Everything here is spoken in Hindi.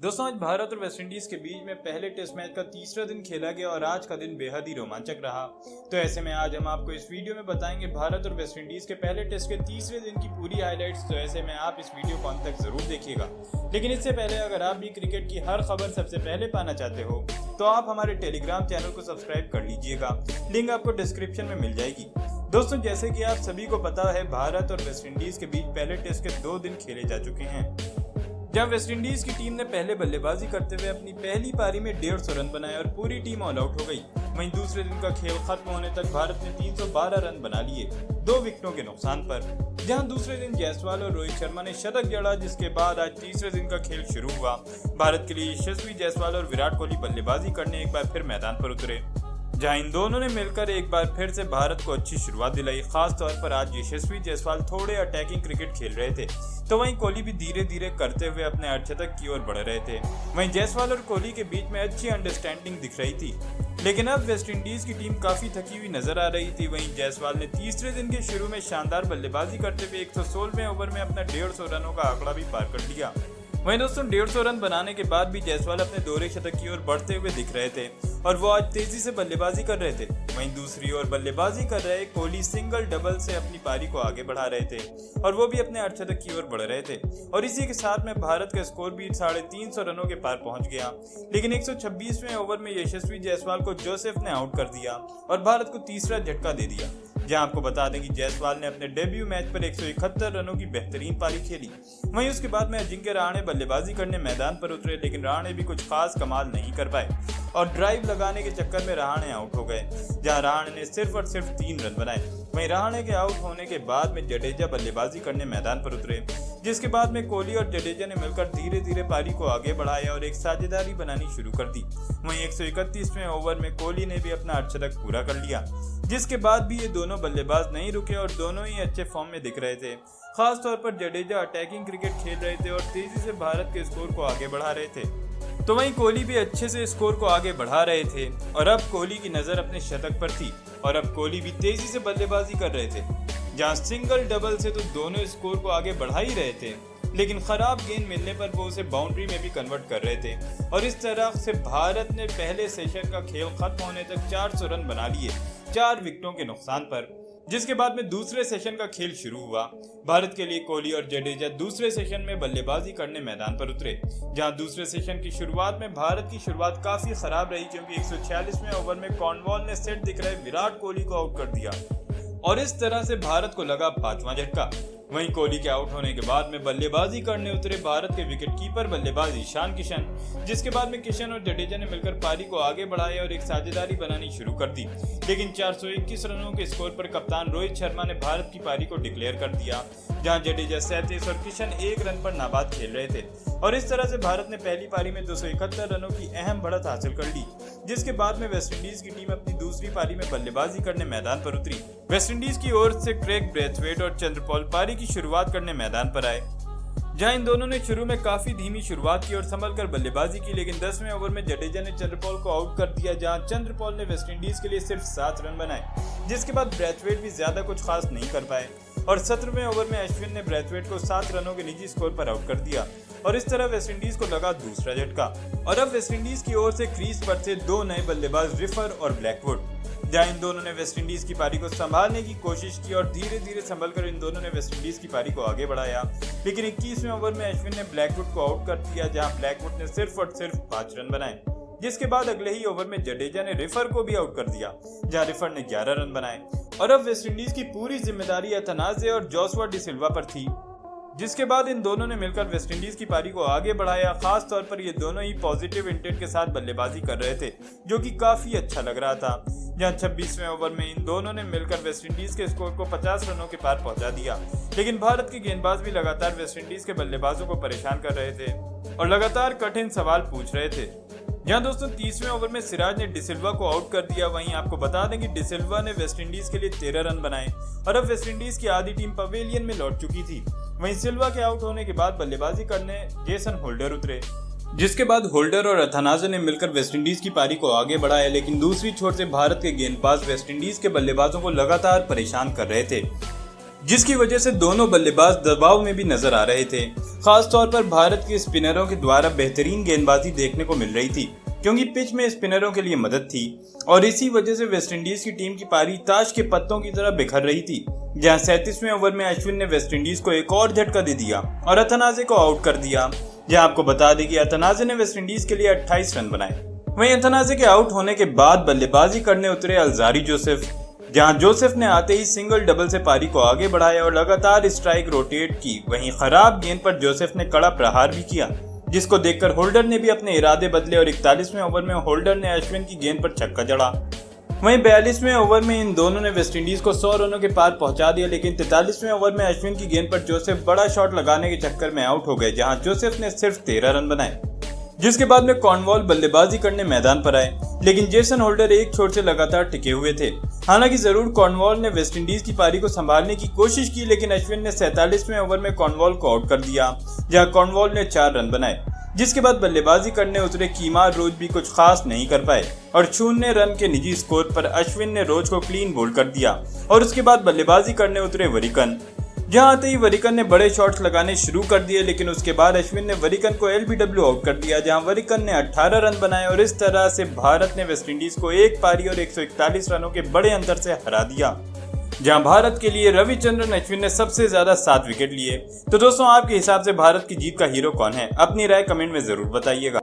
दोस्तों, आज भारत और वेस्टइंडीज के बीच में पहले टेस्ट मैच का तीसरा दिन खेला गया और आज का दिन बेहद ही रोमांचक रहा। तो ऐसे में आज हम आपको इस वीडियो में बताएंगे भारत और वेस्टइंडीज के पहले टेस्ट के तीसरे दिन की पूरी हाइलाइट्स। तो ऐसे में आप इस वीडियो को अंत तक जरूर देखिएगा। लेकिन इससे पहले अगर आप भी क्रिकेट की हर खबर सबसे पहले पाना चाहते हो तो आप हमारे टेलीग्राम चैनल को सब्सक्राइब कर लीजिएगा। लिंक आपको डिस्क्रिप्शन में मिल जाएगी। दोस्तों, जैसे कि आप सभी को पता है, भारत और वेस्टइंडीज के बीच पहले टेस्ट के 2 दिन खेले जा चुके हैं। जब वेस्टइंडीज की टीम ने पहले बल्लेबाजी करते हुए अपनी पहली पारी में 150 रन बनाए और पूरी टीम ऑल आउट हो गई। वहीं दूसरे दिन का खेल खत्म होने तक भारत ने 312 रन बना लिए 2 विकेटों के नुकसान पर। जहां दूसरे दिन जायसवाल और रोहित शर्मा ने शतक जड़ा, जिसके बाद आज तीसरे दिन का खेल शुरू हुआ। भारत के लिए यशस्वी जायसवाल और विराट कोहली बल्लेबाजी करने एक बार फिर मैदान पर उतरे, जहां इन दोनों ने मिलकर एक बार फिर से भारत को अच्छी शुरुआत दिलाई। खास तौर पर आज यशस्वी जायसवाल थोड़े अटैकिंग क्रिकेट खेल रहे थे, तो वहीं कोहली भी धीरे धीरे करते हुए अपने अर्धशतक की ओर बढ़ रहे थे। वहीं जायसवाल और कोहली के बीच में अच्छी अंडरस्टैंडिंग दिख रही थी। लेकिन अब वेस्टइंडीज की टीम काफी थकी हुई नजर आ रही थी। वहीं जायसवाल ने तीसरे दिन के शुरू में शानदार बल्लेबाजी करते हुए 116वें ओवर में अपना 150 रनों का आंकड़ा भी पार कर लिया। वहीं दोस्तों, 150 रन बनाने के बाद भी जायसवाल अपने दोहरे शतक की ओर बढ़ते हुए दिख रहे थे और वो आज तेजी से बल्लेबाजी कर रहे थे। वहीं दूसरी ओर बल्लेबाजी कर रहे कोहली सिंगल डबल से अपनी पारी को आगे बढ़ा रहे थे और वो भी अपने अर्धशतक की ओर बढ़ रहे थे। और इसी के साथ में भारत का स्कोर भी 350 रनों के पार पहुंच गया। लेकिन 126वें ओवर में यशस्वी जायसवाल को जोसेफ ने आउट कर दिया और भारत को तीसरा झटका दे दिया। जहां आपको बता दें कि जायसवाल ने अपने डेब्यू मैच पर 171 रनों की बेहतरीन पारी खेली। वहीं उसके बाद में अजिंक्य रहाणे बल्लेबाजी करने मैदान पर उतरे, लेकिन रहाणे भी कुछ खास कमाल नहीं कर पाए और ड्राइव लगाने के चक्कर में रहाणे आउट हो गए। जहां रहाणे ने सिर्फ और सिर्फ 3 रन बनाए। वहीं रहाणे के आउट होने के बाद में जडेजा बल्लेबाजी करने मैदान पर उतरे, जिसके बाद में कोहली और जडेजा ने मिलकर धीरे धीरे पारी को आगे बढ़ाया और एक साझेदारी बनानी शुरू कर दी। वहीं 131वें ओवर में कोहली ने भी अपना अर्धशतक पूरा कर लिया, जिसके बाद भी ये दोनों बल्लेबाज नहीं रुके और दोनों ही अच्छे फॉर्म में दिख रहे थे। खास तौर पर जडेजा अटैकिंग क्रिकेट खेल रहे थे और तेजी से भारत के स्कोर को आगे बढ़ा रहे थे, तो वहीं कोहली भी अच्छे से स्कोर को आगे बढ़ा रहे थे। और अब कोहली की नजर अपने शतक पर थी और अब कोहली भी तेजी से बल्लेबाजी कर रहे थे। जहां सिंगल डबल से तो दोनों स्कोर को आगे बढ़ा ही रहे थे, लेकिन खराब गेंद मिलने पर वो उसे बाउंड्री में भी कन्वर्ट कर रहे थे। और इस तरह से भारत ने पहले सेशन का खेल खत्म होने तक 400 रन बना लिए 4 विकेटों के नुकसान पर। जिसके बाद में दूसरे सेशन का खेल शुरू हुआ। भारत के लिए कोहली और जडेजा दूसरे सेशन में बल्लेबाजी करने मैदान पर उतरे। जहां दूसरे सेशन की शुरुआत में भारत की शुरुआत काफी खराब रही, क्योंकि 146वें ओवर में कॉर्नवॉल ने सेट दिख रहे विराट कोहली को आउट कर दिया और इस तरह से भारत को लगा 5वां झटका। वहीं कोहली के आउट होने के बाद में बल्लेबाजी करने उतरे भारत के विकेटकीपर बल्लेबाज ईशान किशन, जिसके बाद में किशन और जडेजा ने मिलकर पारी को आगे बढ़ाया और एक साझेदारी बनानी शुरू कर दी। लेकिन 421 रनों के स्कोर पर कप्तान रोहित शर्मा ने भारत की पारी को डिक्लेयर कर दिया, जहां जडेजा 37 और किशन 1 रन पर नाबाद खेल रहे थे। और इस तरह से भारत ने पहली पारी में 271 रनों की अहम बढ़त हासिल कर ली, जिसके बाद में वेस्टइंडीज की टीम अपनी दूसरी पारी में बल्लेबाजी करने मैदान पर उतरी। वेस्टइंडीज की ओर से क्रेग ब्रेथवेट और चंद्रपॉल पारी की शुरुआत करने मैदान पर आए, जहां इन दोनों ने शुरू में काफी धीमी शुरुआत की और संभल कर बल्लेबाजी की। लेकिन 10वें ओवर में जडेजा ने चंद्रपॉल को आउट कर दिया, जहां चंद्रपॉल ने वेस्टइंडीज के लिए सिर्फ 7 रन बनाए, जिसके बाद ब्रेथवेट भी ज्यादा कुछ खास नहीं कर पाए। और 17वें ओवर में अश्विन ने ब्रेथवेट को 7 रनों के निजी स्कोर पर आउट कर दिया और इस तरह वेस्टइंडीज को लगा दूसरा झटका। और अब वेस्टइंडीज की ओर से क्रीज पर थे 2 नए बल्लेबाज, रिफर और ब्लैकवुड, जहां इन दोनों ने वेस्टइंडीज की पारी को संभालने की कोशिश की और धीरे धीरे संभलकर इन दोनों ने वेस्टइंडीज की पारी को आगे बढ़ाया। लेकिन 21वें ओवर में अश्विन ने ब्लैकवुड को आउट कर दिया, जहां ब्लैकवुड ने सिर्फ और सिर्फ 5 रन बनाए, जिसके बाद अगले ही ओवर में जडेजा ने रिफर को भी आउट कर दिया, जहां रिफर ने 11 रन बनाए। और अब वेस्टइंडीज की पूरी जिम्मेदारी अथनाजे और जोशुआ डिसिल्वा पर थी, जिसके बाद इन दोनों ने मिलकर वेस्टइंडीज की पारी को आगे बढ़ाया। खास तौर पर ये दोनों ही पॉजिटिव इंटेंट के साथ बल्लेबाजी कर रहे थे, जो कि काफी अच्छा लग रहा था। जहां 26वें ओवर में इन दोनों ने मिलकर वेस्टइंडीज के स्कोर को 50 रनों के पार पहुंचा दिया। लेकिन भारत के गेंदबाज भी लगातार वेस्टइंडीज के बल्लेबाजों को परेशान कर रहे थे और लगातार कठिन सवाल पूछ रहे थे। जहां दोस्तों 30वें ओवर में सिराज ने डिसिल्वा को आउट कर दिया। वहीं आपको बता दें कि डिसिल्वा ने वेस्टइंडीज के लिए 13 रन बनाए और अब वेस्टइंडीज की आधी टीम पवेलियन में लौट चुकी थी। वहीं सिल्वा के आउट होने के बाद बल्लेबाजी करने जेसन होल्डर उतरे, जिसके बाद होल्डर और अथानाजे ने मिलकर वेस्टइंडीज की पारी को आगे बढ़ाया। लेकिन दूसरी छोर से भारत के गेंदबाज वेस्टइंडीज के बल्लेबाजों को लगातार परेशान कर रहे थे। जिसकी वजह से दोनों बल्लेबाज दबाव में भी नजर आ रहे थे। खास तौर पर भारत के स्पिनरों के द्वारा बेहतरीन गेंदबाजी देखने को मिल रही थी, क्योंकि पिच में स्पिनरों के लिए मदद थी और इसी वजह से वेस्टइंडीज की टीम की पारी ताश के पत्तों की तरह बिखर रही थी। जहां 37वें ओवर में अश्विन ने वेस्टइंडीज को एक और झटका दे दिया और अथनाजे को आउट कर दिया। जहां आपको बता दें कि अथनाजे ने वेस्टइंडीज के लिए 28 रन बनाए। वहीं अथनाजे के आउट होने के बाद बल्लेबाजी करने उतरे अल्जारी जोसेफ, जहां जोसेफ ने आते ही सिंगल डबल से पारी को आगे बढ़ाया और लगातार स्ट्राइक रोटेट की। वहीं खराब गेंद पर जोसेफ ने कड़ा प्रहार भी किया, जिसको देखकर होल्डर ने भी अपने इरादे बदले और 41वें ओवर में होल्डर ने अश्विन की गेंद पर छक्का जड़ा। वहीं 42वें ओवर में इन दोनों ने वेस्टइंडीज को 100 रनों के पार पहुंचा दिया, लेकिन 43वें ओवर में अश्विन की गेंद पर जोसेफ बड़ा शॉट लगाने के चक्कर में आउट हो गए, जहां जोसेफ ने सिर्फ 13 रन बनाए। जिसके बाद में कॉर्नवॉल बल्लेबाजी करने मैदान पर आए, लेकिन जेसन होल्डर एक छोर से लगातार टिके हुए थे। हालांकि जरूर कॉर्नवॉल ने वेस्टइंडीज की पारी को संभालने की कोशिश की, लेकिन अश्विन ने 47वें ओवर में कॉर्नवॉल को आउट कर दिया, जहां कॉर्नवॉल ने 4 रन बनाए। जिसके बाद बल्लेबाजी करने उतरे कीमार रोज भी कुछ खास नहीं कर पाए और 0 रन के निजी स्कोर पर अश्विन ने रोज को क्लीन बोल्ड कर दिया। और उसके बाद बल्लेबाजी करने उतरे वरिकन, जहां आते ही वरिकन ने बड़े शॉट्स लगाने शुरू कर दिए, लेकिन उसके बाद अश्विन ने वरिकन को एलबीडब्ल्यू आउट कर दिया, जहां वरिकन ने 18 रन बनाए और इस तरह से भारत ने वेस्टइंडीज को एक पारी और 141 रनों के बड़े अंतर से हरा दिया। जहां भारत के लिए रविचंद्रन अश्विन ने सबसे ज्यादा 7 विकेट लिए। तो दोस्तों, आपके हिसाब से भारत की जीत का हीरो कौन है? अपनी राय कमेंट में जरूर बताइएगा।